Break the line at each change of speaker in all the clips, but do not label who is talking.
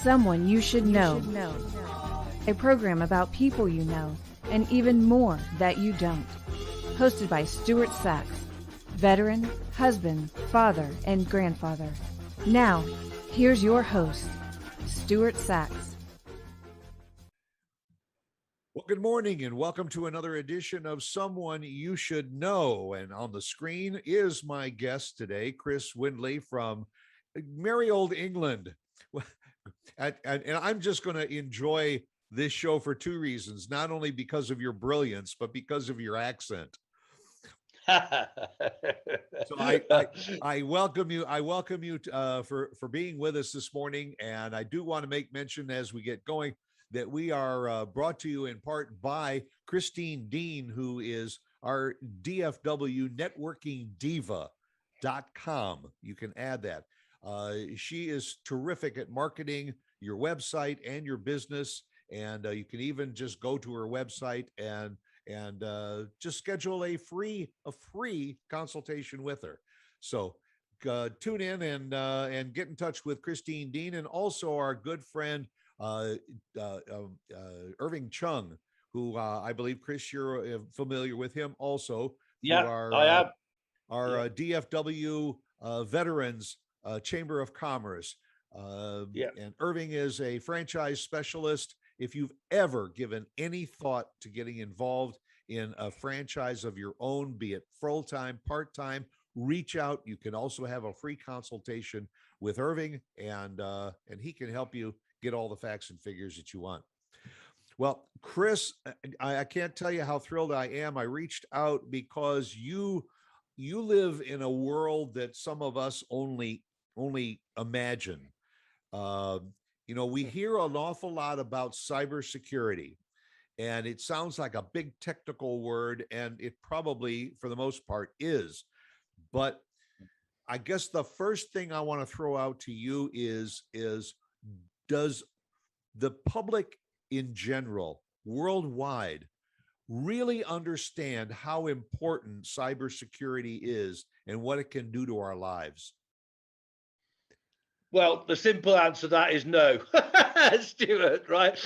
Someone You Should Know. A program about people you know and even more that you don't. Hosted by Stuart Sax, veteran, husband, father, and grandfather. Now, here's your host, Stuart Sax.
Well, good morning and welcome to another edition of Someone You Should Know. And on the screen is my guest today, Chris Windley from merry old England. And I'm just going to enjoy this show for two reasons, not only because of your brilliance, but because of your accent. So I welcome you. I welcome you for being with us this morning. And I do want to make mention as we get going that we are brought to you in part by Christine Dean, who is our DFW networking diva.com. You can add that. She is terrific at marketing your website and your business. And you can even just go to her website and just schedule a free consultation with her. So tune in and get in touch with Christine Dean, and also our good friend Irving Chung, who I believe, Chris, you're familiar with him also.
Yeah, I am.
Our DFW Veterans Chamber of Commerce. And Irving is a franchise specialist. If you've ever given any thought to getting involved in a franchise of your own, be it full-time, part-time, reach out. You can also have a free consultation with Irving, and he can help you get all the facts and figures that you want. Well, Chris, I can't tell you how thrilled I am. I reached out because you live in a world that some of us only imagine. We hear an awful lot about cybersecurity, and it sounds like a big technical word, and it probably, for the most part, is. But I guess the first thing I want to throw out to you is does the public in general, worldwide, really understand how important cybersecurity is and what it can do to our lives?
Well, the simple answer to that is no, Stuart. Right?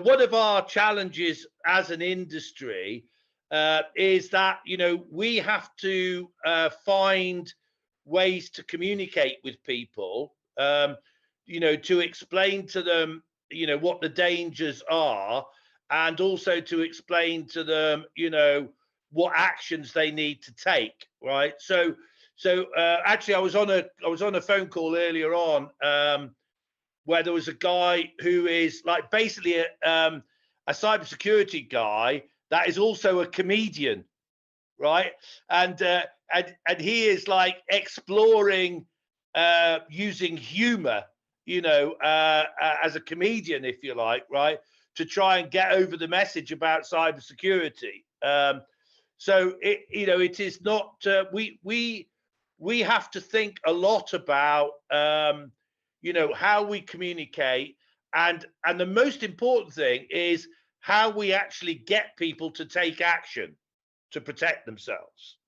One of our challenges as an industry is that we have to find ways to communicate with people, to explain to them, what the dangers are, and also to explain to them, what actions they need to take. Right. So actually, I was on a phone call earlier on where there was a guy who is like basically a cybersecurity guy that is also a comedian, right? And he is like exploring using humor, as a comedian, if you like, right, to try and get over the message about cybersecurity. So it is not. We have to think a lot about, how we communicate, and the most important thing is how we actually get people to take action to protect themselves,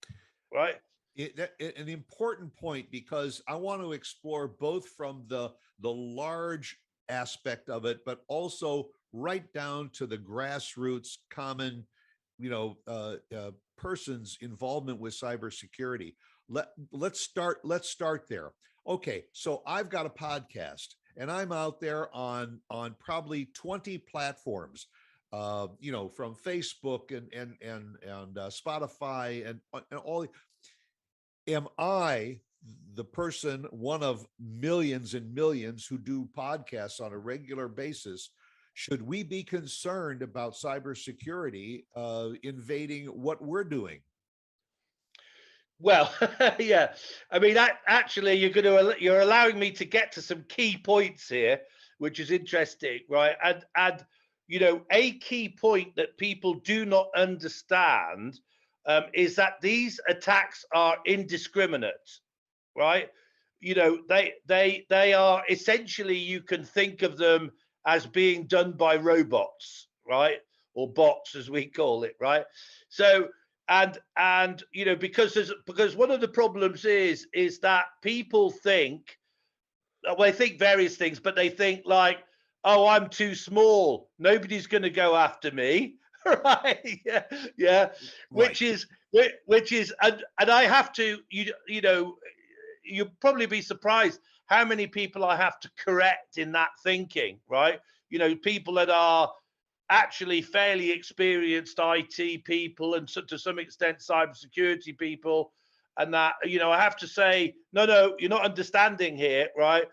right?
An important point, because I want to explore both from the large aspect of it, but also right down to the grassroots, common, person's involvement with cybersecurity. Let's start there. Okay, so I've got a podcast, and I'm out there on probably 20 platforms, from Facebook and Spotify and all. Am I the person, one of millions and millions who do podcasts on a regular basis? Should we be concerned about cybersecurity invading what we're doing?
Well, yeah. I mean, actually, you're allowing me to get to some key points here, which is interesting, right? And a key point that people do not understand is that these attacks are indiscriminate, right? They are essentially, you can think of them as being done by robots, right? Or bots, as we call it, right? So, because one of the problems is that people think well, they think various things, but they think like, oh, I'm too small. Nobody's going to go after me. Right. Yeah. Yeah.
Right.
Which is, and I have to, you know, you'll probably be surprised how many people I have to correct in that thinking, right? You know, people that are actually fairly experienced IT people and to some extent cybersecurity people, and that, you know, I have to say, no, you're not understanding here, right?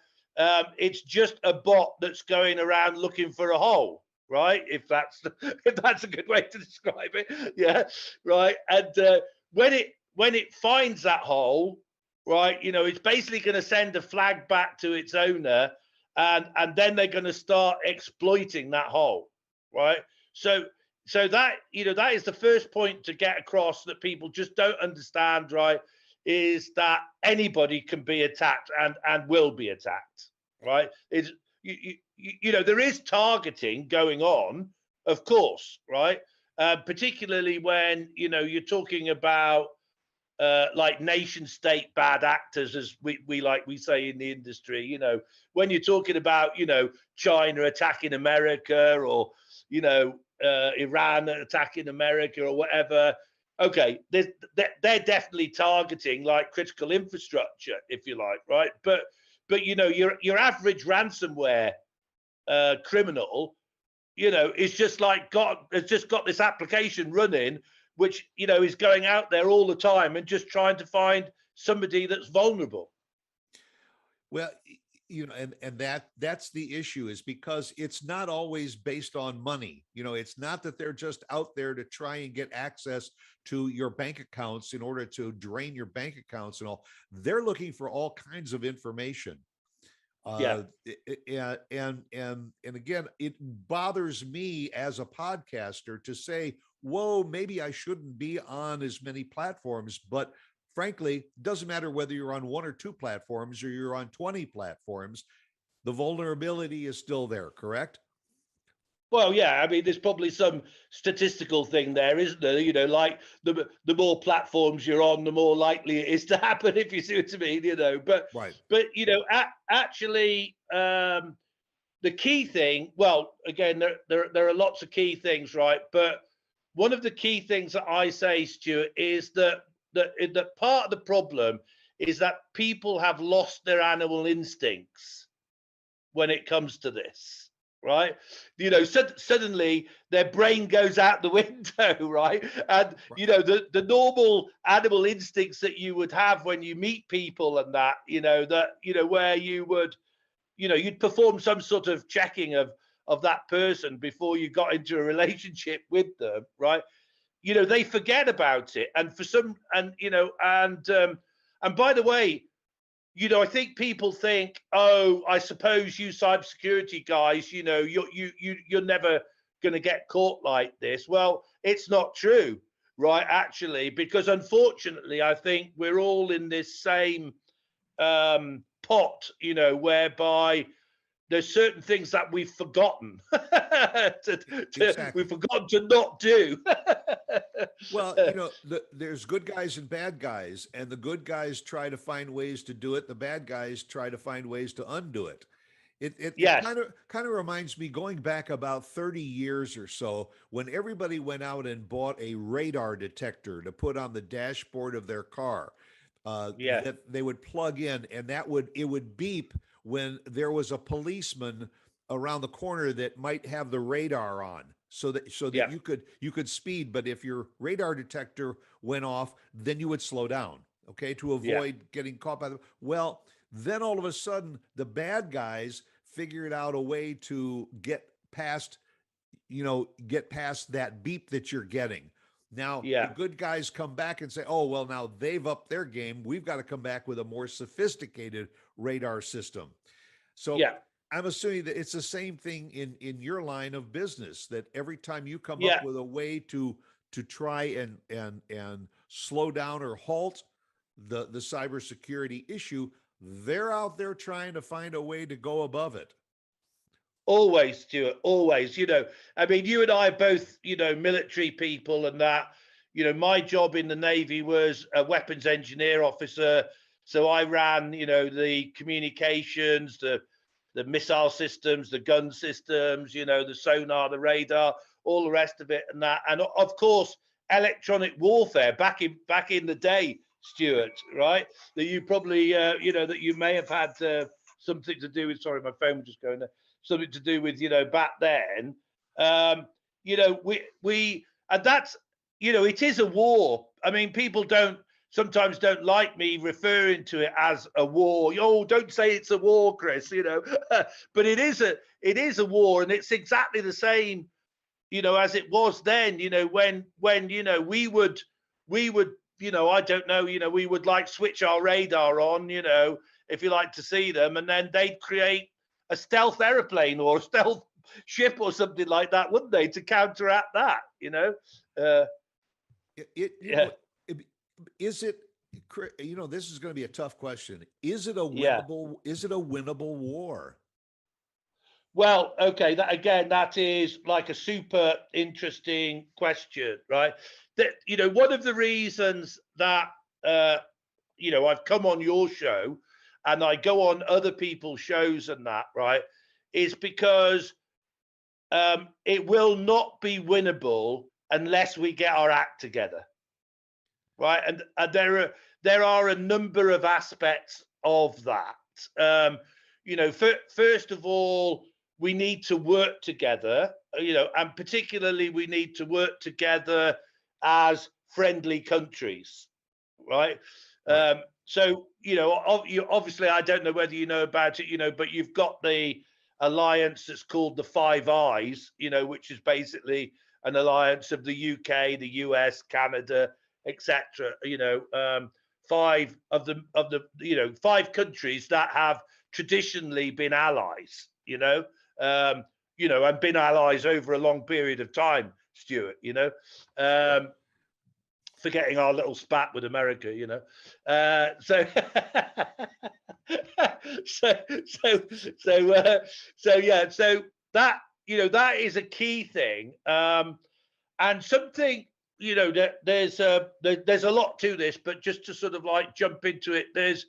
It's just a bot that's going around looking for a hole, right? If that's a good way to describe it, yeah, right. And when it finds that hole, right, you know, it's basically going to send a flag back to its owner, and then they're going to start exploiting that hole, right? So that, you know, that is the first point to get across that people just don't understand, right? Is that anybody can be attacked and will be attacked, right? It's you know, there is targeting going on, of course, right? Particularly when, you know, you're talking about like nation state bad actors, as we say in the industry. You know, when you're talking about, you know, China attacking America, or, you know, Iran attacking America or whatever. Okay, they're definitely targeting like critical infrastructure, if you like, right? But you know, your average ransomware criminal, you know, is just like has just got this application running, which, you know, is going out there all the time and just trying to find somebody that's vulnerable.
Well, you know, and that's the issue, is because it's not always based on money. You know, it's not that they're just out there to try and get access to your bank accounts in order to drain your bank accounts and all. They're looking for all kinds of information.
Yeah.
And again, it bothers me as a podcaster to say, whoa, maybe I shouldn't be on as many platforms. But frankly, it doesn't matter whether you're on one or two platforms or you're on 20 platforms, the vulnerability is still there, correct?
Well, yeah, I mean, there's probably some statistical thing there, isn't there? You know, like the more platforms you're on, the more likely it is to happen, if you see what I mean, you know. But
right.
But you know, actually, the key thing, well, again, there are lots of key things, right? But one of the key things that I say, Stuart, is that part of the problem is that people have lost their animal instincts when it comes to this, right? You know, suddenly their brain goes out the window, right? And, you know, the normal animal instincts that you would have when you meet people and that, you know, where you would, you know, you'd perform some sort of checking of that person before you got into a relationship with them, right? You know, they forget about it. And for some, and, you know, and by the way, you know, I think people think, oh, I suppose you cybersecurity guys, you know, you're never going to get caught like this. Well, it's not true, right? Actually, because unfortunately, I think we're all in this same pot, you know, whereby there's certain things that we've forgotten
Exactly.
we've forgotten to not do.
Well, you know, there's good guys and bad guys, and the good guys try to find ways to do it. The bad guys try to find ways to undo it. It
Yes.
kind of reminds me, going back about 30 years or so, when everybody went out and bought a radar detector to put on the dashboard of their car. That they would plug in, and it would beep when there was a policeman around the corner that might have the radar on, so that you could speed. But if your radar detector went off, then you would slow down, okay, to avoid getting caught by well, then all of a sudden the bad guys figured out a way to get past that beep that you're getting. Now, the good guys come back and say, oh, well, now they've upped their game. We've got to come back with a more sophisticated radar system. So I'm assuming that it's the same thing in your line of business, that every time you come up with a way to try and slow down or halt the cybersecurity issue, they're out there trying to find a way to go above it.
Always, Stuart, always. You know, I mean, you and I are both, you know, military people, and that, you know, my job in the Navy was a weapons engineer officer. So I ran, the communications, the missile systems, the gun systems, the sonar, the radar, all the rest of it, and that, and of course electronic warfare back in the day, Stuart, right? That you probably that you may have had something to do with. Sorry, my phone was just going there. Something to do with back then. We and that's it is a war. I mean, people sometimes don't like me referring to it as a war. Oh, don't say it's a war, Chris, but it is a war, and it's exactly the same, as it was then, when we would, I don't know, we would like switch our radar on, if you like to see them, and then they'd create a stealth airplane or a stealth ship or something like that, wouldn't they, to counteract that,
Is it, this is going to be a tough question. Is it a winnable war?
Well, okay, that is like a super interesting question, right? That, one of the reasons that I've come on your show and I go on other people's shows and that, right, is because it will not be winnable unless we get our act together. Right, and there are a number of aspects of that. First of all, we need to work together. And particularly we need to work together as friendly countries, right? So obviously, I don't know whether you know about it, but you've got the alliance that's called the Five Eyes, which is basically an alliance of the UK, the US, Canada, etc. Five of the 5 countries that have traditionally been allies, and been allies over a long period of time, Stuart, forgetting our little spat with America, so that that is a key thing, and something. That there's a lot to this, but just to sort of like jump into it, there's,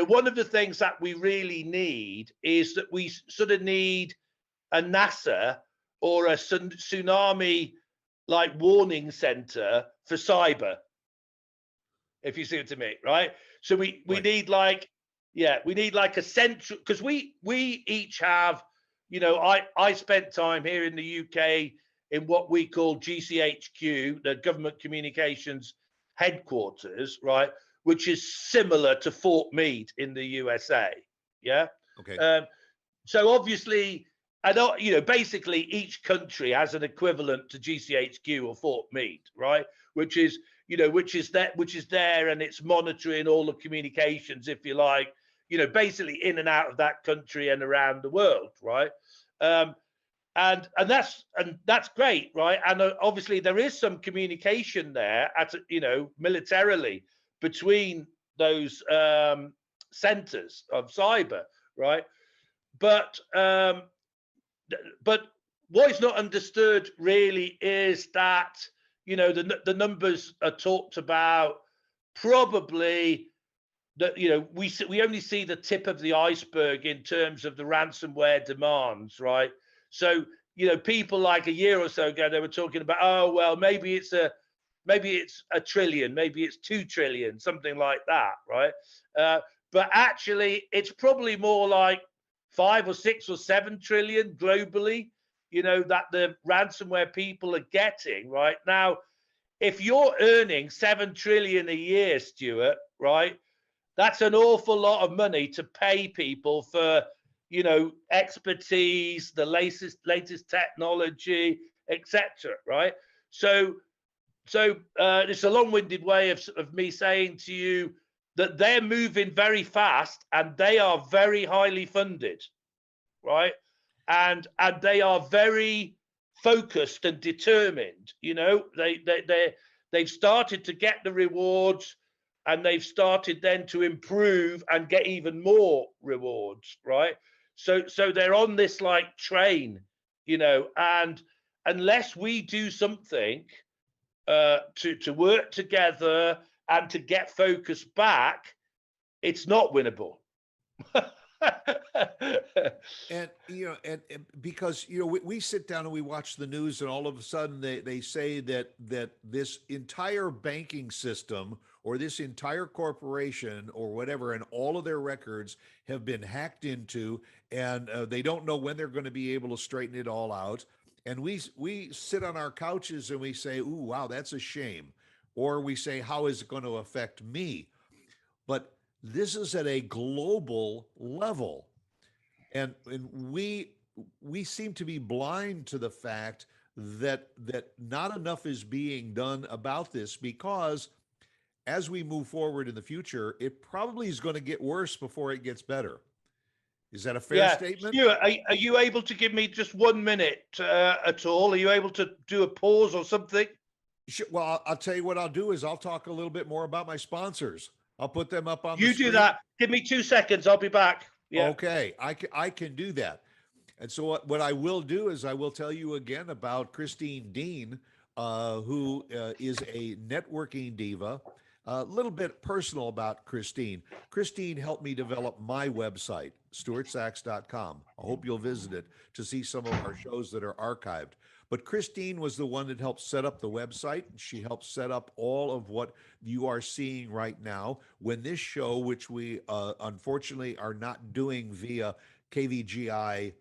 one of the things that we really need is that we sort of need a NASA or a tsunami like warning center for cyber, if you see what I mean, right? So we need like, we need like a central, because we each have, I spent time here in the UK in what we call GCHQ, the Government Communications Headquarters, right, which is similar to Fort Meade in the USA. Yeah.
Okay.
So obviously, basically each country has an equivalent to GCHQ or Fort Meade, right, which is there, and it's monitoring all the communications, if you like, basically in and out of that country and around the world, right? And that's great, right? And obviously there is some communication there militarily between those centers of cyber, right? But what is not understood really is that the numbers are talked about, probably that we only see the tip of the iceberg in terms of the ransomware demands, right? So, people like a year or so ago, they were talking about, oh, well, maybe it's a trillion, maybe it's 2 trillion, something like that, right? But actually, it's probably more like 5 or 6 or 7 trillion globally, that the ransomware people are getting, right? Now, if you're earning 7 trillion a year, Stuart, right, that's an awful lot of money to pay people for expertise, the latest technology, etc. Right? So it's a long-winded way of me saying to you that they're moving very fast and they are very highly funded, right? And they are very focused and determined. They've started to get the rewards, and they've started then to improve and get even more rewards, right? So they're on this like train, and unless we do something to work together and to get focus back, it's not winnable.
And and because we sit down and we watch the news, and all of a sudden they say that this entire banking system or this entire corporation or whatever, and all of their records have been hacked into, and they don't know when they're going to be able to straighten it all out. And we sit on our couches and we say, "Ooh, wow, that's a shame," or we say, "How is it going to affect me?" But this is at a global level, and we seem to be blind to the fact that not enough is being done about this, because as we move forward in the future, it probably is going to get worse before it gets better. Is that a fair statement?
Stuart, are you able to give me just 1 minute at all? Are you able to do a pause or something?
Sure. Well, I'll tell you what I'll do is I'll talk a little bit more about my sponsors. I'll put them up on the screen.
You do that. Give me 2 seconds. I'll be back. Yeah.
Okay, I can do that. And so what I will do is I will tell you again about Christine Dean, who is a networking diva. A little bit personal about Christine. Christine helped me develop my website, stuartsax.com. I hope you'll visit it to see some of our shows that are archived. But Christine was the one that helped set up the website. She helped set up all of what you are seeing right now. When this show, which we unfortunately are not doing via KVGI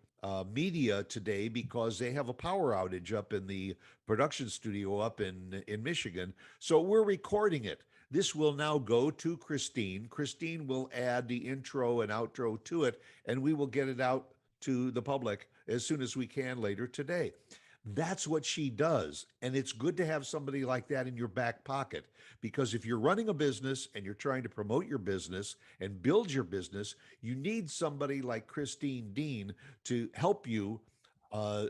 media today because they have a power outage up in the production studio up in Michigan. So we're recording it. This will now go to Christine. Christine will add the intro and outro to it, and we will get it out to the public as soon as we can later today. That's what she does. And it's good to have somebody like that in your back pocket, because if you're running a business and you're trying to promote your business and build your business, you need somebody like Christine Dean to help you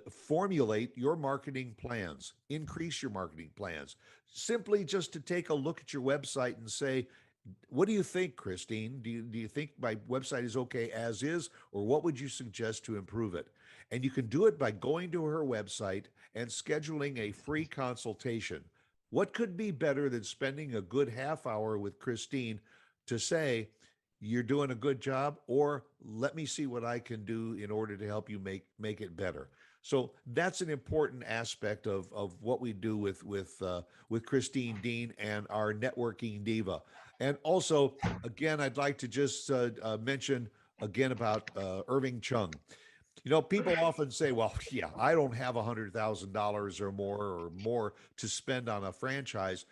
formulate your marketing plans, increase your marketing plans. Simply just to take a look at your website and say, what do you think, Christine? Do you think my website is okay as is, or what would you suggest to improve it? And you can do it by going to her website and scheduling a free consultation. What could be better than spending a good half hour with Christine to say, you're doing a good job, or let me see what I can do in order to help you make it better. So that's an important aspect of what we do with Christine Dean and our networking diva. And also, again, I'd like to just mention again about Irving Chung. People often say, well, yeah, I don't have $100,000 or more to spend on a franchise.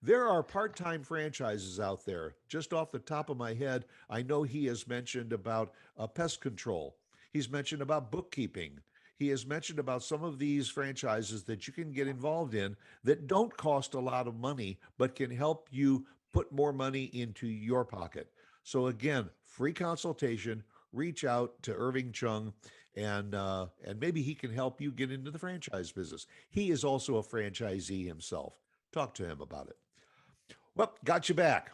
There are part-time franchises out there. Just off the top of my head, I know he has mentioned about pest control. He's mentioned about bookkeeping. He has mentioned about some of these franchises that you can get involved in that don't cost a lot of money, but can help you put more money into your pocket. So again, free consultation, reach out to Irving Chung, and maybe he can help you get into the franchise business. He is also a franchisee himself. Talk to him about it. Well, got you back.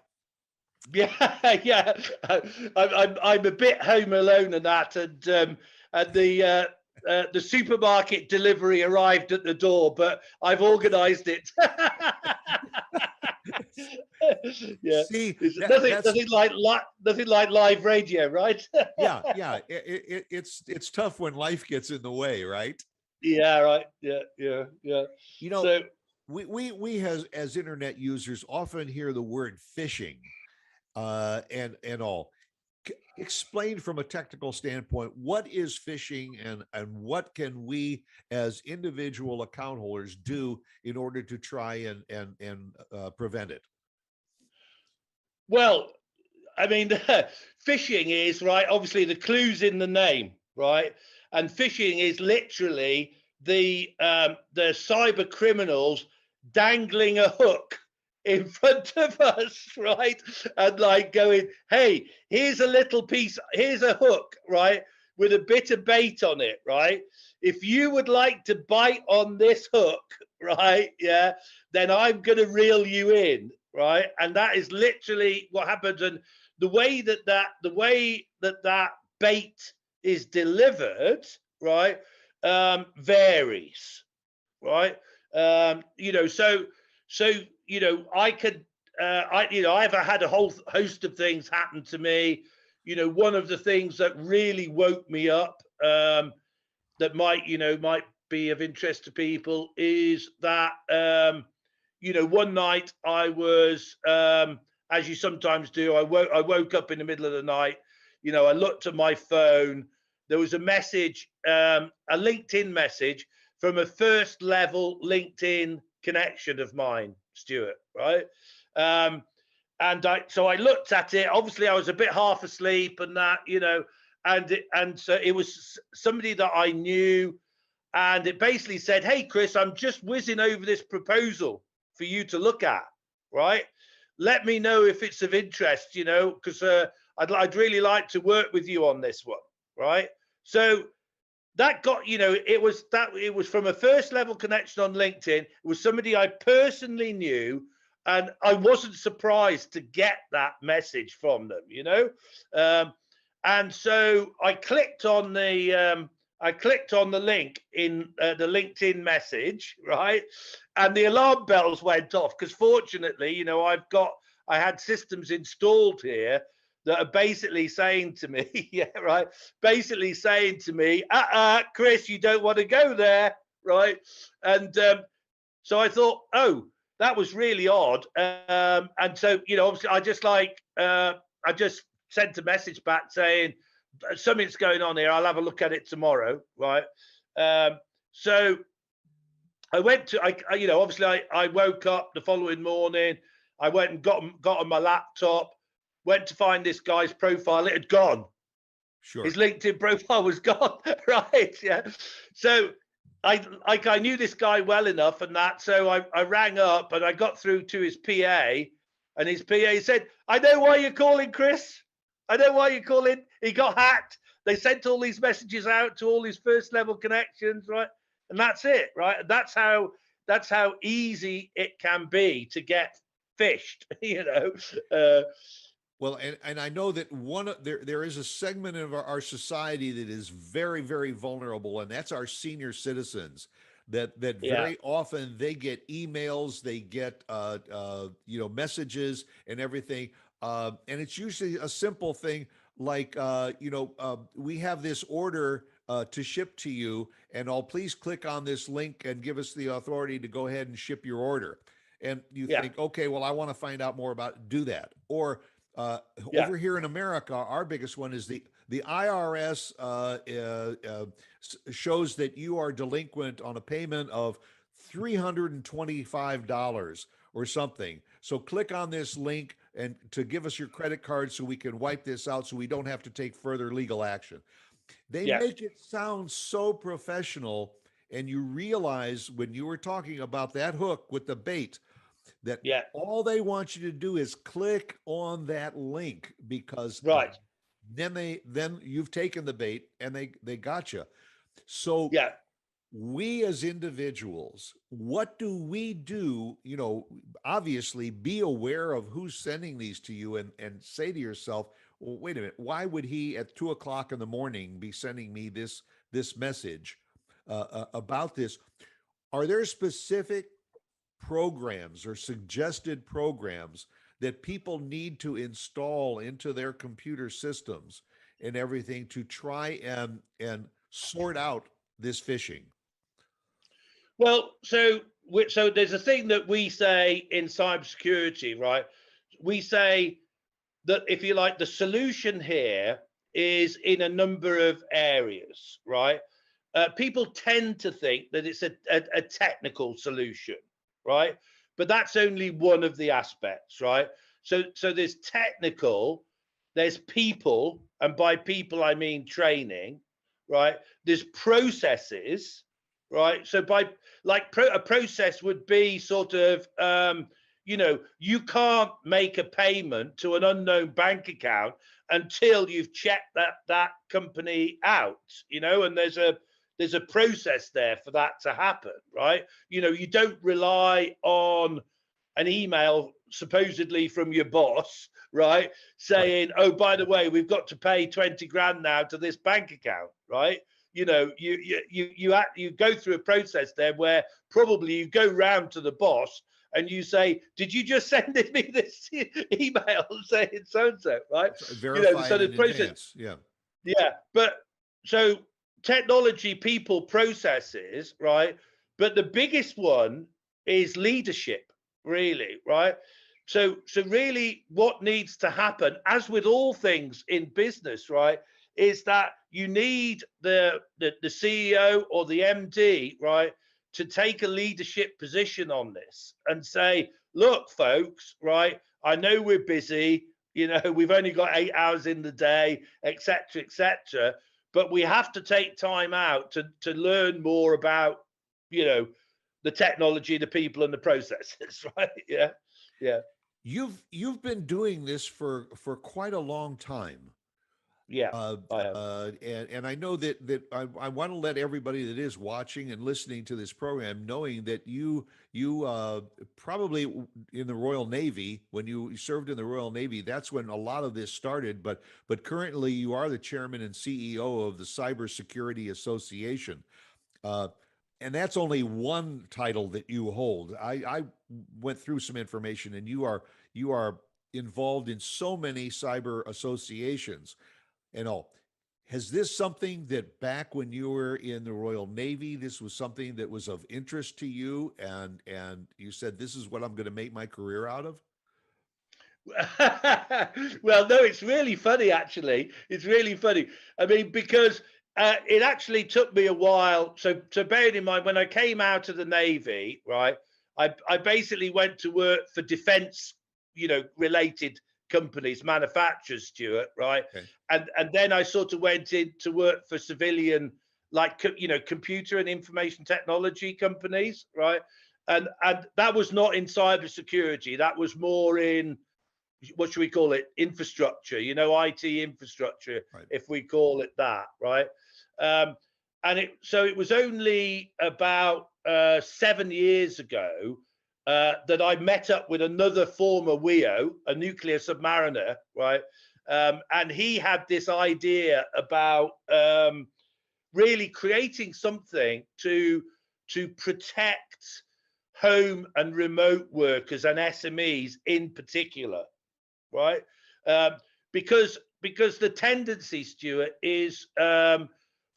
Yeah, yeah. I'm a bit home alone in that, and the supermarket delivery arrived at the door, but I've organised it. Yeah. See, nothing like live radio, right?
yeah. It's tough when life gets in the way, right?
Yeah, right. Yeah.
So we as internet users often hear the word phishing, and all. Explain from a technical standpoint, what is phishing, and what can we as individual account holders do in order to try and prevent it?
Well, I mean, phishing is, right, obviously the clue's in the name, right? And phishing is literally the cyber criminals dangling a hook in front of us, right? And like going, hey, here's a hook, right, with a bit of bait on it, right? If you would like to bite on this hook, right, yeah, then I'm going to reel you in, right? And that is literally what happens. And the way that bait is delivered, right, varies, right? So I could I've had a whole host of things happen to me. One of the things that really woke me up, that might be of interest to people, is that one night I was, as you sometimes do, I woke up in the middle of the night. I looked at my phone. There was a message, a LinkedIn message from a first level LinkedIn connection of mine, Stuart, right? So I looked at it. Obviously, I was a bit half asleep and that, and so it was somebody that I knew, and it basically said, "Hey, Chris, I'm just whizzing over this proposal for you to look at, right? Let me know if it's of interest, because I'd really like to work with you on this one, right?" So that got, it was from a first level connection on LinkedIn. It was somebody I personally knew, and I wasn't surprised to get that message from them, and so I clicked on the link in the LinkedIn message, right? And the alarm bells went off, because fortunately, I had systems installed here that are basically saying to me, yeah, right, basically saying to me, Chris, you don't want to go there, right? And so I thought, oh, that was really odd. And so, obviously, I just sent a message back saying, something's going on here. I'll have a look at it tomorrow, right? So I went to, obviously I woke up the following morning. I went and got on my laptop, went to find this guy's profile. It had gone.
Sure.
His LinkedIn profile was gone, right? Yeah. So I knew this guy well enough and that. So I rang up and I got through to his PA, and his PA said, "I know why you're calling, Chris. I know why you're calling. He got hacked. They sent all these messages out to all his first level connections, right? And that's it, right? That's how easy it can be to get phished,
Well, and I know that there is a segment of our society that is very, very vulnerable, and that's our senior citizens. That very often they get emails, they get messages and everything, and it's usually a simple thing like we have this order to ship to you, and please click on this link and give us the authority to go ahead and ship your order. And you think, okay, well, I want to find out more about it, do that. Or over here in America, our biggest one is the IRS shows that you are delinquent on a payment of $325 or something. So click on this link and to give us your credit card so we can wipe this out so we don't have to take further legal action. They make it sound so professional, and you realize when you were talking about that hook with the bait that all they want you to do is click on that link, because then you've taken the bait and they got you. So we as individuals, what do we do? Obviously be aware of who's sending these to you, and say to yourself, well, wait a minute, why would he at 2:00 in the morning be sending me this message about this? Are there specific programs or suggested programs that people need to install into their computer systems and everything to try and sort out this phishing?
Well, so there's a thing that we say in cybersecurity, right? We say that, if you like, the solution here is in a number of areas, right? People tend to think that it's a technical solution, right? But that's only one of the aspects, right? So there's technical, there's people, and by people I mean training, right? There's processes, right? So a process would be sort of, you can't make a payment to an unknown bank account until you've checked that company out, and there's a process there for that to happen, right? You don't rely on an email supposedly from your boss, right, saying, oh, by the way, we've got to pay 20 grand now to this bank account, right? You go through a process there where probably you go round to the boss and you say, did you just send me this email saying so-and-so, right?
Verify
So
it
the
in
process,
advance. Yeah.
yeah, but so technology, people, processes, right? But the biggest one is leadership, really, right? So really what needs to happen, as with all things in business, right, is that you need the CEO or the MD, right, to take a leadership position on this and say, look, folks, right, I know we're busy, we've only got 8 hours in the day, etc., but we have to take time out to learn more about, the technology, the people, and the processes, right? Yeah.
You've been doing this for quite a long time.
Yeah, I have.
And I know that I want to let everybody that is watching and listening to this program knowing that you probably in the Royal Navy, when you served in the Royal Navy, that's when a lot of this started. But currently you are the chairman and CEO of the Cybersecurity Association. And that's only one title that you hold. I went through some information, and you are involved in so many cyber associations and all. Has this something that back when you were in the Royal Navy, this was something that was of interest to you, and you said, this is what I'm going to make my career out of?
Well, no, it's really funny, actually. It's really funny. I mean, because it actually took me a while. So bearing in mind, when I came out of the Navy, right, I basically went to work for defense, related companies, manufacturers, Stuart, right?
Okay.
And then I sort of went in to work for civilian, like, computer and information technology companies, right? And that was not in cybersecurity. That was more in, what should we call it? Infrastructure, IT infrastructure,
Right.
if we call it that, right? And it was only about 7 years ago that I met up with another former WEO, a nuclear submariner, right? And he had this idea about really creating something to protect home and remote workers and SMEs in particular, right? Because the tendency, Stuart, is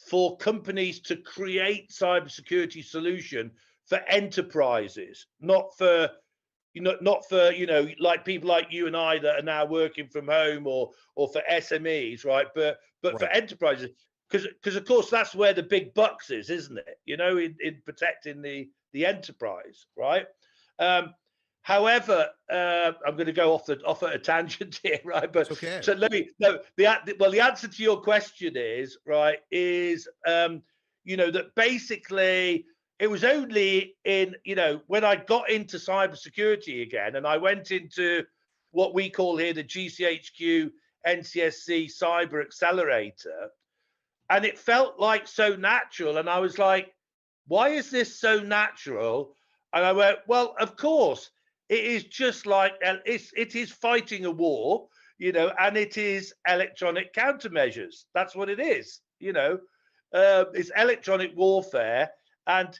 for companies to create cybersecurity solution for enterprises, not for like people like you and I that are now working from home, or for SMEs, right? But
Right.
for enterprises, because of course that's where the big bucks is, isn't it? In protecting the enterprise, right? However, I'm going to go off at a tangent here, right? But
It's okay.
so let me. No, the answer to your question is right. Is that basically it was only in when I got into cybersecurity again, and I went into what we call here the GCHQ NCSC Cyber Accelerator, and it felt like so natural, and I was like, why is this so natural? And I went, well, of course. It is just like it is fighting a war, and it is electronic countermeasures. That's what it is, it's electronic warfare and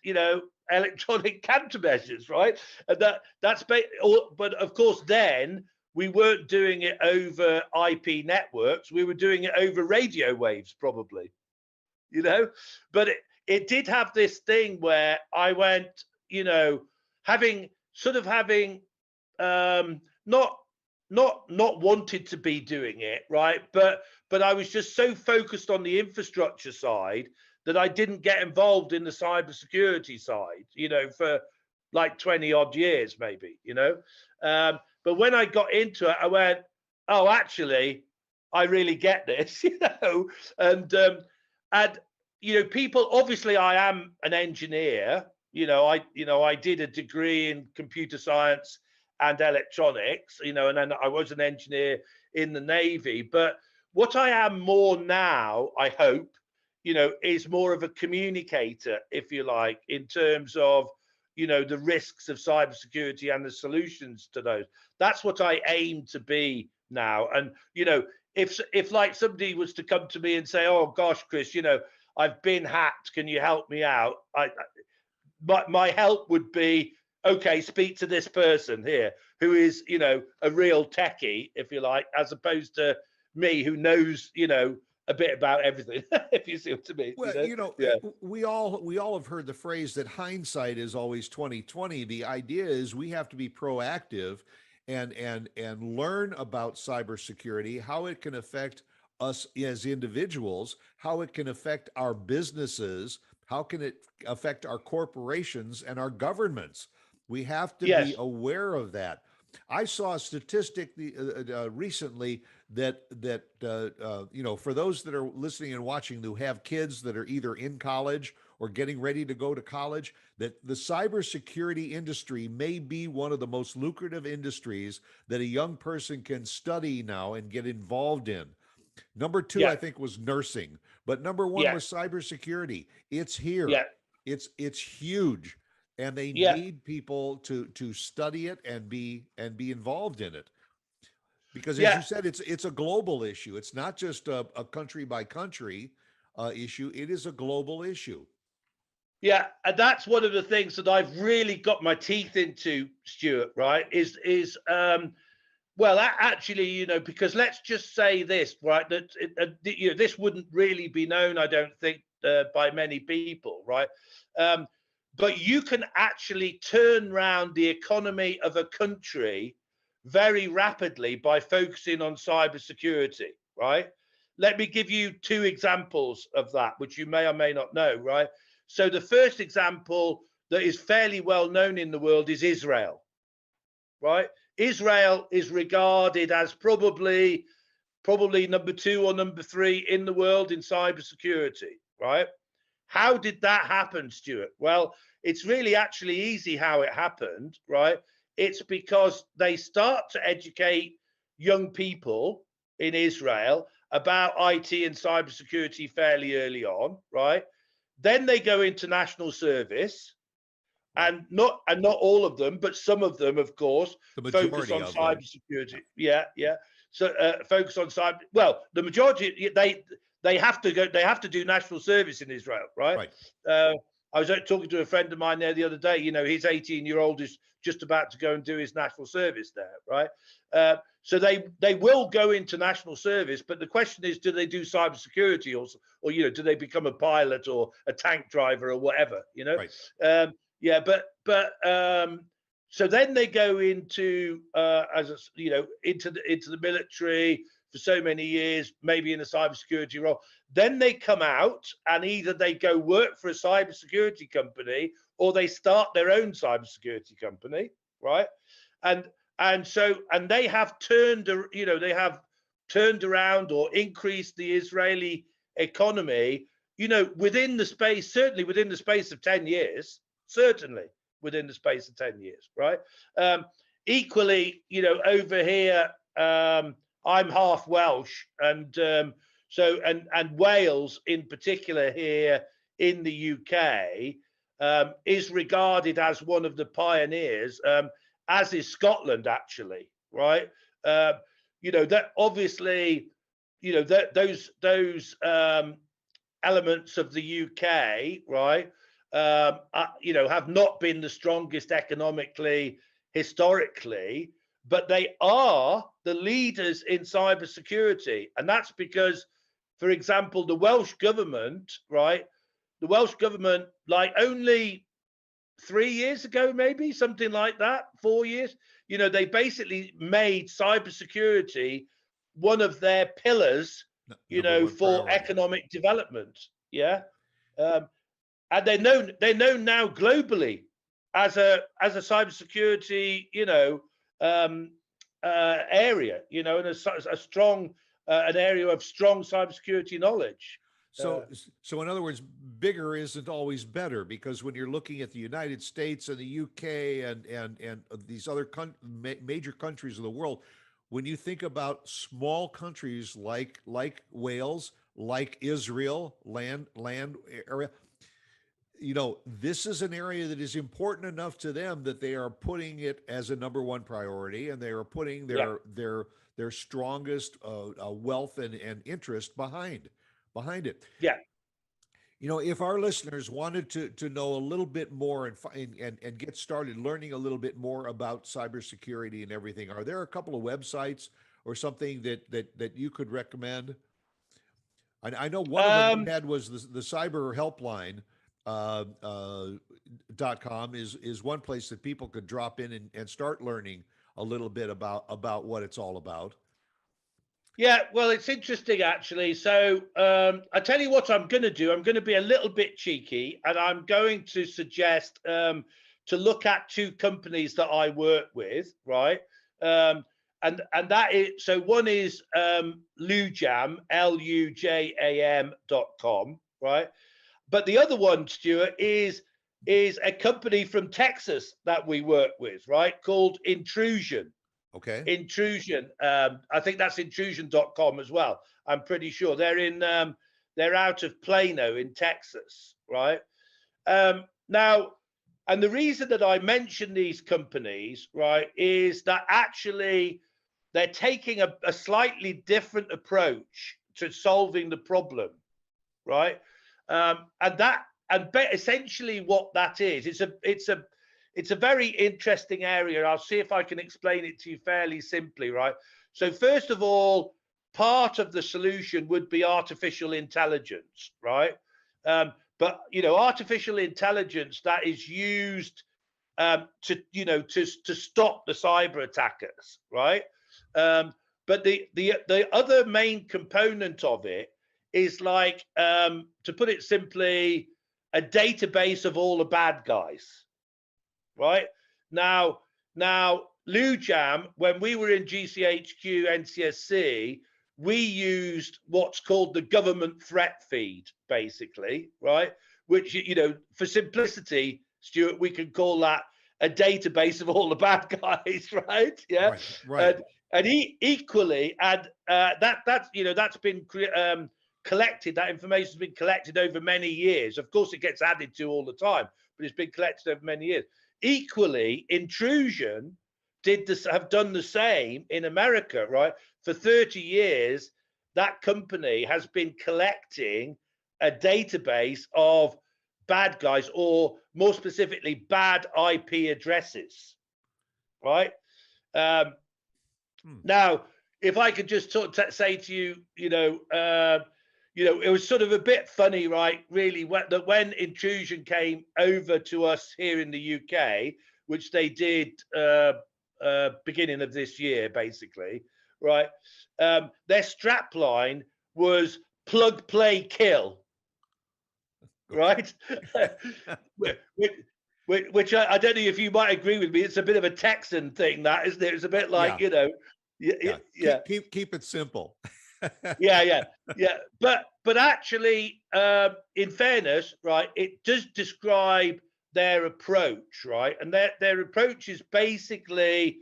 electronic countermeasures, right? And but of course, then we weren't doing it over IP networks. We were doing it over radio waves, probably, But it did have this thing where I went, having not wanted to be doing it, right? But I was just so focused on the infrastructure side that I didn't get involved in the cybersecurity side, for like 20 odd years, maybe, but when I got into it, I went, oh, actually, I really get this, and people, obviously I am an engineer. I did a degree in computer science and electronics, and then I was an engineer in the Navy. But what I am more now, I hope, is more of a communicator, if you like, in terms of, the risks of cybersecurity and the solutions to those. That's what I aim to be now. And, if like somebody was to come to me and say, oh gosh, Chris, I've been hacked, can you help me out? My help would be, okay, speak to this person here who is, you know, a real techie, if you like, as opposed to me who knows, you know, a bit about everything, if you see what I mean.
Well,
You know? Yeah.
we all have heard the phrase that hindsight is always 2020. The idea is we have to be proactive and learn about cybersecurity, how it can affect us as individuals, how it can affect our businesses, how can it affect our corporations and our governments. We have to be
Yes.
aware of that. I saw a statistic recently that for those that are listening and watching who have kids that are either in college or getting ready to go to college, that the cybersecurity industry may be one of the most lucrative industries that a young person can study now and get involved in. Number two,
Yeah.
I think, was nursing, but number one
Yeah.
was cybersecurity. It's here.
Yeah.
It's huge, and they
Yeah.
need people to study it and be involved in it. Because as
Yeah.
you said, it's a global issue. It's not just a country by country issue. It is a global issue.
Yeah, and that's one of the things that I've really got my teeth into, Stuart. Right? Well, actually, you know, because let's just say this, right? That you know, this wouldn't really be known, I don't think, by many people, right? But you can actually turn around the economy of a country very rapidly by focusing on cybersecurity, right? Let me give you two examples of that, which you may or may not know, right? So the first example that is fairly well known in the world is Israel, right? Israel is regarded as probably number 2 or number 3 in the world in cybersecurity, right? How did that happen, Stuart? Well, it's really actually easy how it happened, right? It's because they start to educate young people in Israel about IT and cybersecurity fairly early on, right? Then they go into national service, and not all of them, but some of them, of course,
The
focus
majority
on
of them.
cybersecurity. Yeah, yeah. So focus on cyber. Well, the majority they have to go. They have to do national service in Israel, right?
Right.
I was talking to a friend of mine there the other day. You know, his 18-year-old is just about to go and do his national service there, right? So they will go into national service, but the question is, do they do cybersecurity or you know, do they become a pilot or a tank driver or whatever? You know,
Right.
yeah, but so then they go into as a, you know, into the military for so many years, maybe in a cybersecurity role. Then they come out and either they go work for a cybersecurity company or they start their own cybersecurity company, right? And they have turned, you know, they have turned around or increased the Israeli economy, you know, certainly within the space of 10 years, certainly within the space of 10 years, right? Equally, you know, over here, I'm half Welsh, and so Wales in particular here in the UK is regarded as one of the pioneers, as is Scotland actually, right? You know, that obviously, you know, that those elements of the UK, right, you know, have not been the strongest economically historically, but they are the leaders in cybersecurity. And that's because, for example, the Welsh government, right? The Welsh government, like only 3 years ago, maybe something like that, 4 years, you know, they basically made cybersecurity one of their pillars, you know, for
priority.
economic development. Yeah. And they're known now globally as a cybersecurity, you know, area, you know, and a strong an area of strong cybersecurity knowledge.
So in other words, bigger isn't always better, because when you're looking at the United States and the UK and these other major countries of the world, when you think about small countries like Wales, like Israel, land area, you know, this is an area that is important enough to them that they are putting it as a number one priority, and they are putting their strongest wealth and interest behind it.
Yeah.
If our listeners wanted to know a little bit more and get started learning a little bit more about cybersecurity and everything, are there a couple of websites or something that you could recommend? I know one of them you had was the cyber helpline .com is one place that people could drop in and start learning a little bit about what it's all about.
Yeah, well, it's interesting actually. So I tell you what I'm going to do. I'm going to be a little bit cheeky, and I'm going to suggest to look at two companies that I work with, right? And that is, so one is Lujam, LUJAM.com, right? But the other one, Stuart, is a company from Texas that we work with, right? Called Intrusion.
Okay.
Intrusion. I think that's intrusion.com as well. I'm pretty sure they're out of Plano in Texas, right? Now, and the reason that I mention these companies, right, is that actually they're taking a slightly different approach to solving the problem, right? Essentially what that is, it's a very interesting area. I'll see if I can explain it to you fairly simply, right? So first of all, part of the solution would be artificial intelligence, right? But artificial intelligence that is used to stop the cyber attackers, right? But the other main component of it is like, to put it simply, a database of all the bad guys, right? Now, Lujam, when we were in GCHQ NCSC, we used what's called the government threat feed, basically, right? Which, for simplicity, Stuart, we can call that a database of all the bad guys, right? Yeah,
right.
And equally, and that's been collected. That information has been collected over many years. Of course, it gets added to all the time, but it's been collected over many years. Equally, Intrusion have done the same in America, right? For 30 years, that company has been collecting a database of bad guys, or more specifically, bad IP addresses, right? Now, if I could just say to you, it was sort of a bit funny, right? Really, that when Intrusion came over to us here in the UK, which they did beginning of this year, basically, right? Their strapline was plug, play, kill, right? which I don't know if you might agree with me. It's a bit of a Texan thing, that, isn't it? It's a bit like,
yeah. Keep it simple.
yeah. But actually, in fairness, right, it does describe their approach, right? And their approach is basically,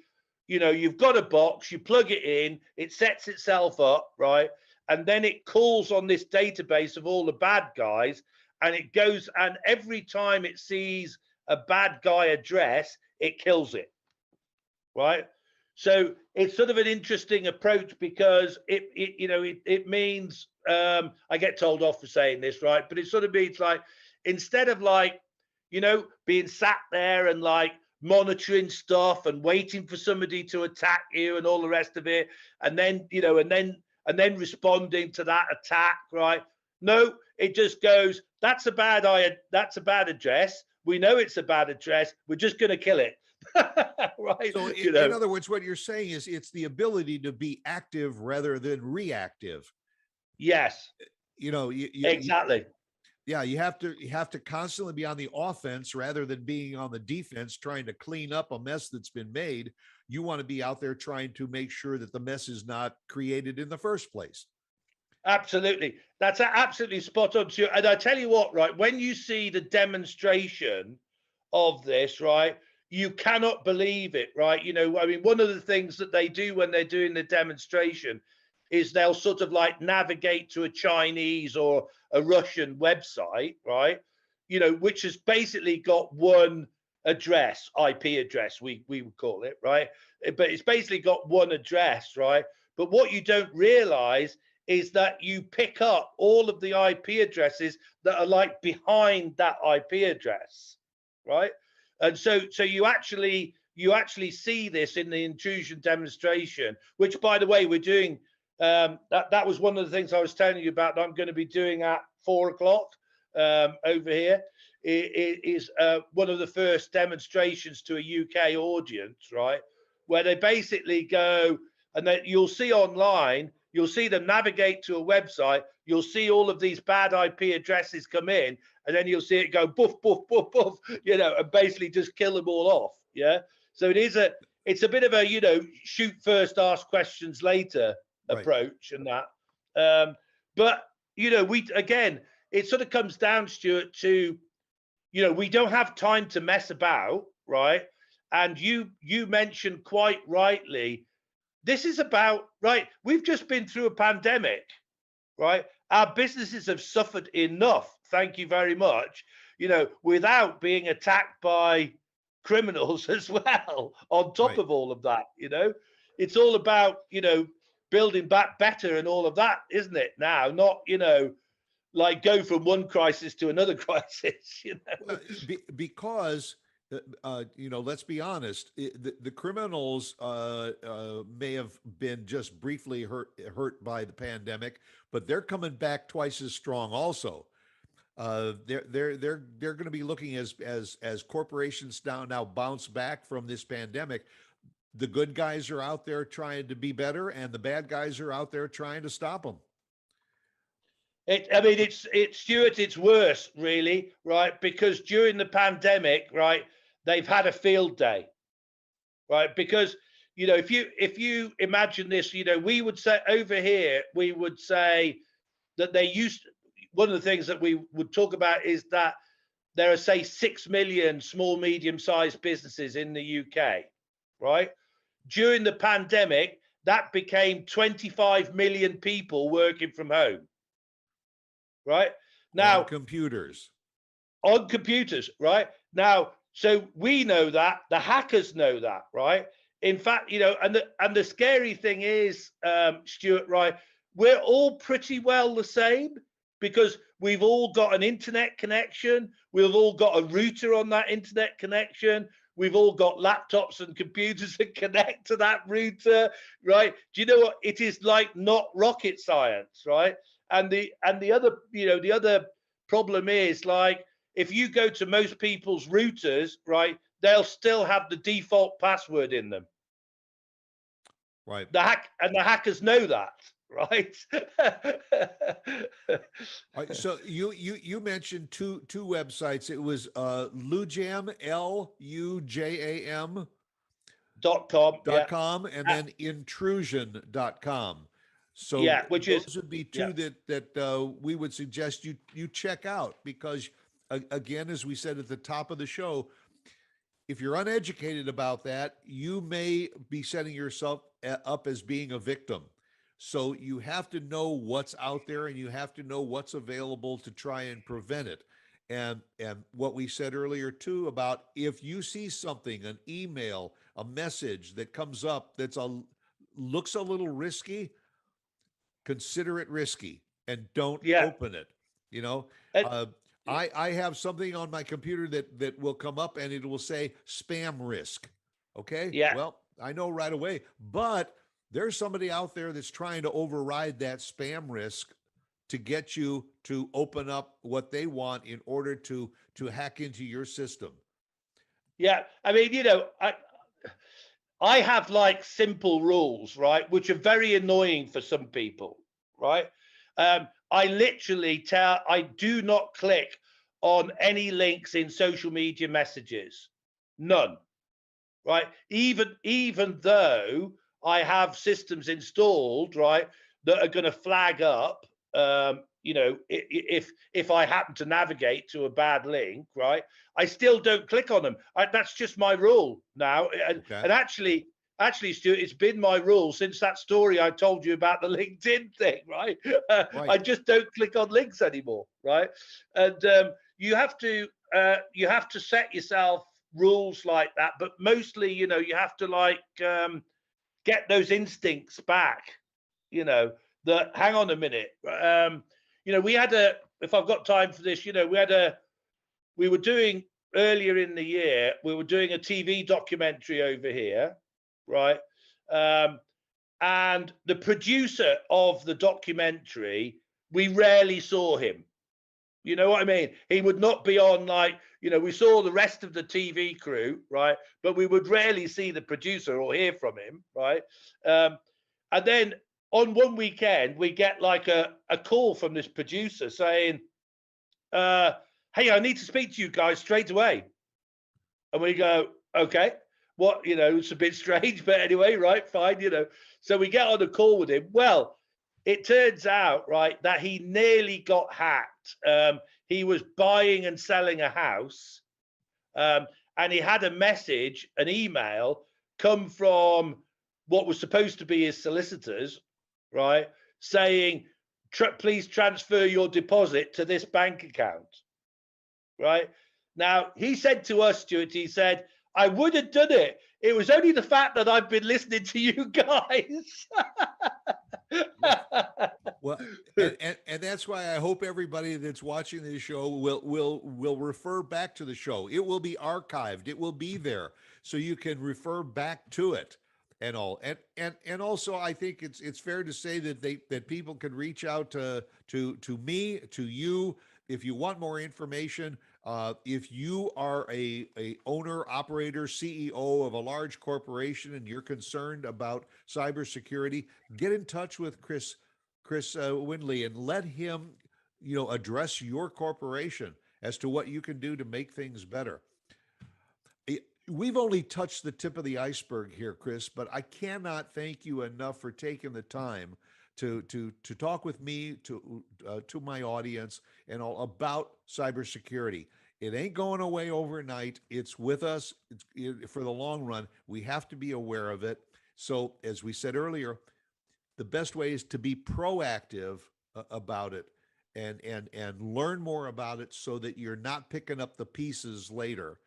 you've got a box, you plug it in, it sets itself up, right? And then it calls on this database of all the bad guys, and it goes, and every time it sees a bad guy address, it kills it, right? So it's sort of an interesting approach, because it means, I get told off for saying this, right? But it sort of means like, instead of like, being sat there and like monitoring stuff and waiting for somebody to attack you and all the rest of it, and then, and then responding to that attack, right? No, it just goes, that's a bad address. We know it's a bad address. We're just going to kill it. Right.
So in other words, what you're saying is it's the ability to be active rather than reactive.
Yes.
Exactly. You have to constantly be on the offense rather than being on the defense, trying to clean up a mess that's been made. You want to be out there trying to make sure that the mess is not created in the first place.
Absolutely. That's absolutely spot on. And I tell you what, right, when you see the demonstration of this, right, you cannot believe it, right? One of the things that they do when they're doing the demonstration is they'll sort of like navigate to a Chinese or a Russian website, right? Which has basically got one address, IP address, we would call it, right? But it's basically got one address, right? But what you don't realize is that you pick up all of the IP addresses that are like behind that IP address, right? And so you actually see this in the intrusion demonstration, which, by the way, we're doing. That was one of the things I was telling you about that I'm going to be doing at 4 o'clock over here. It is one of the first demonstrations to a UK audience, right? Where they basically go, and then you'll see online, you'll see them navigate to a website, you'll see all of these bad IP addresses come in, and then you'll see it go boof, boof, boof, boof, you know, and basically just kill them all off. Yeah. So it's a bit of a, you know, shoot first, ask questions later approach and that. But, you know, it sort of comes down, Stuart, to, you know, we don't have time to mess about, right? And you mentioned quite rightly, this is about, right, we've just been through a pandemic, right? Our businesses have suffered enough, thank you very much, you know, without being attacked by criminals as well, on top of all of that, you know? It's all about, you know, building back better and all of that, isn't it now? Not, you know, like go from one crisis to another crisis, you know?
Well, because you know, let's be honest, the criminals may have been just briefly hurt by the pandemic, but they're coming back twice as strong also. They're going to be looking as corporations now bounce back from this pandemic. The good guys are out there trying to be better, and the bad guys are out there trying to stop them.
I mean, it's Stuart, it's worse, really, right? Because during the pandemic, right, they've had a field day, right? Because, you know, if you imagine this, you know, we would say over here, we would say that one of the things that we would talk about is that there are, say, 6 million small, medium-sized businesses in the UK, right? During the pandemic, that became 25 million people working from home, right? Now,
on computers,
right? Now, so we know that, the hackers know that, right? In fact, you know, and the scary thing is, Stuart, right, we're all pretty well the same, because we've all got an internet connection, we've all got a router on that internet connection, we've all got laptops and computers that connect to that router, right? Do you know what? It is like not rocket science, right? And the other, you know, the other problem is, like, if you go to most people's routers, right, they'll still have the default password in them.
Right.
The hackers know that, right?
So you mentioned two websites. It was Lujam, LUJAM .com, and then intrusion.com. So
yeah,
those would be two that we would suggest you check out, because again, as we said at the top of the show, if you're uneducated about that, you may be setting yourself up as being a victim. So you have to know what's out there, and you have to know what's available to try and prevent it. And what we said earlier too, about if you see something, an email, a message that comes up looks a little risky, consider it risky and don't open it. You know, I have something on my computer that will come up, and it will say spam risk. Okay.
Yeah.
Well, I know right away, but there's somebody out there that's trying to override that spam risk to get you to open up what they want in order to hack into your system.
Yeah. I mean, you know, I have like simple rules, right, which are very annoying for some people, right? I literally I do not click on any links in social media messages, none, right? Even though I have systems installed, right, that are going to flag up, you know, if I happen to navigate to a bad link, right, I still don't click on them. That's just my rule now. And actually, Stuart, it's been my rule since that story I told you about the LinkedIn thing, right? I just don't click on links anymore, right? And you have to set yourself rules like that, but mostly, you know, you have to like get those instincts back, you know, that, hang on a minute, we had if I've got time for this, we were doing earlier in the year, we were doing a TV documentary over here, right? And the producer of the documentary, we rarely saw him. You know what I mean? He would not be on, like, we saw the rest of the TV crew, right? But we would rarely see the producer or hear from him, right? And then on one weekend, we get like a call from this producer saying, hey, I need to speak to you guys straight away. And we go, okay, what, it's a bit strange, but anyway, right, fine, So we get on a call with him. Well, it turns out, right, that he nearly got hacked. He was buying and selling a house, and he had a message, an email, come from what was supposed to be his solicitors, right, saying, please transfer your deposit to this bank account, right? Now, he said to us, Stuart, he said, I would have done it. It was only the fact that I've been listening to you guys.
Well, and that's why I hope everybody that's watching this show will refer back to the show. It will be archived. It will be there, so you can refer back to it and all. And also, I think it's fair to say that people can reach out to me, to you, if you want more information. If you are a owner, operator, CEO of a large corporation and you're concerned about cybersecurity, get in touch with Chris Windley and let him, address your corporation as to what you can do to make things better. We've only touched the tip of the iceberg here, Chris, but I cannot thank you enough for taking the time to talk with me, to my audience, and all about cybersecurity. It ain't going away overnight. It's with us. For the long run. We have to be aware of it. So, as we said earlier, the best way is to be proactive about it and learn more about it so that you're not picking up the pieces later.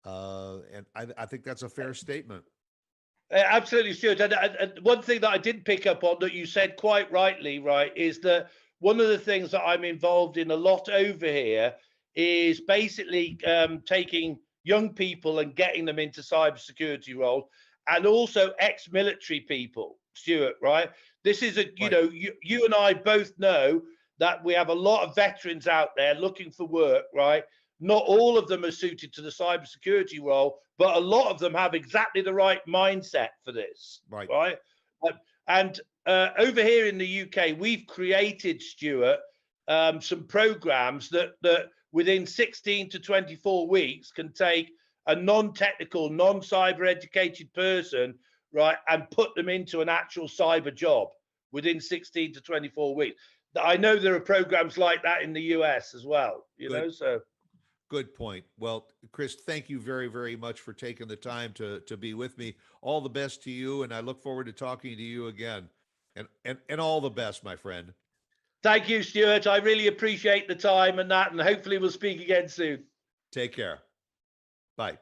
And I think that's a fair statement.
Absolutely, Stuart. And one thing that I did pick up on that you said quite rightly, right, is that one of the things that I'm involved in a lot over here is basically taking young people and getting them into cybersecurity roles, and also ex-military people, Stuart, right? This is you and I both know that we have a lot of veterans out there looking for work, right? Not all of them are suited to the cybersecurity role, but a lot of them have exactly the right mindset for this, right? And over here in the UK, we've created, Stuart, some programs that within 16 to 24 weeks can take a non-technical, non-cyber educated person, right, and put them into an actual cyber job within 16 to 24 weeks. I know there are programs like that in the US as well, so.
Good point. Well, Chris, thank you very, very much for taking the time to be with me. All the best to you, and I look forward to talking to you again. And all the best, my friend.
Thank you, Stuart. I really appreciate the time and hopefully we'll speak again soon.
Take care. Bye.